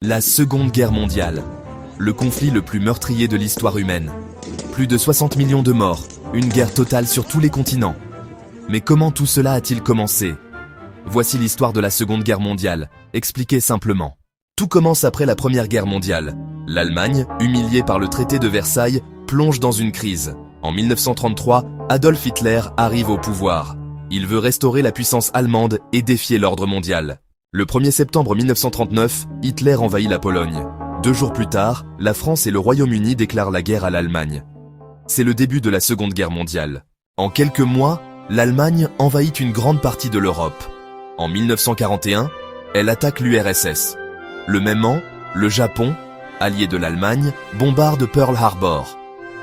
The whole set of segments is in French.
La Seconde Guerre mondiale, le conflit le plus meurtrier de l'histoire humaine. Plus de 60 millions de morts, une guerre totale sur tous les continents. Mais comment tout cela a-t-il commencé? Voici l'histoire de la Seconde Guerre mondiale, expliquée simplement. Tout commence après la Première Guerre mondiale. L'Allemagne, humiliée par le traité de Versailles, plonge dans une crise. En 1933, Adolf Hitler arrive au pouvoir. Il veut restaurer la puissance allemande et défier l'ordre mondial. Le 1er septembre 1939, Hitler envahit la Pologne. 2 jours plus tard, la France et le Royaume-Uni déclarent la guerre à l'Allemagne. C'est le début de la Seconde Guerre mondiale. En quelques mois, l'Allemagne envahit une grande partie de l'Europe. En 1941, elle attaque l'URSS. Le même an, le Japon, allié de l'Allemagne, bombarde Pearl Harbor.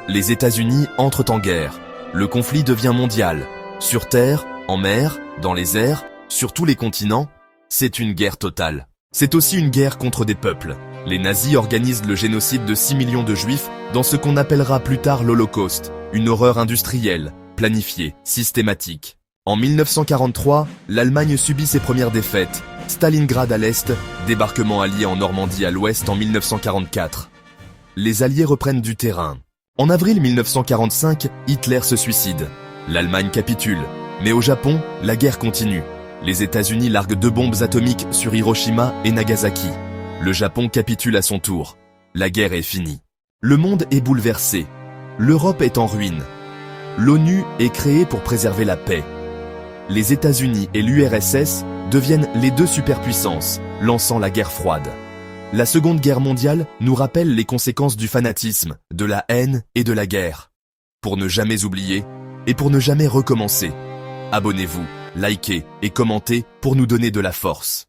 Les États-Unis entrent en guerre. Le conflit devient mondial. Sur terre, en mer, dans les airs, sur tous les continents, c'est une guerre totale. C'est aussi une guerre contre des peuples. Les nazis organisent le génocide de 6 millions de juifs dans ce qu'on appellera plus tard l'Holocauste, une horreur industrielle, planifiée, systématique. En 1943, l'Allemagne subit ses premières défaites. Stalingrad à l'est, débarquement allié en Normandie à l'ouest en 1944. Les Alliés reprennent du terrain. En avril 1945, Hitler se suicide. L'Allemagne capitule. Mais au Japon, la guerre continue. Les États-Unis larguent 2 bombes atomiques sur Hiroshima et Nagasaki. Le Japon capitule à son tour. La guerre est finie. Le monde est bouleversé. L'Europe est en ruine. L'ONU est créée pour préserver la paix. Les États-Unis et l'URSS deviennent les 2 superpuissances, lançant la guerre froide. La Seconde Guerre mondiale nous rappelle les conséquences du fanatisme, de la haine et de la guerre. Pour ne jamais oublier et pour ne jamais recommencer, abonnez-vous, likez et commentez pour nous donner de la force.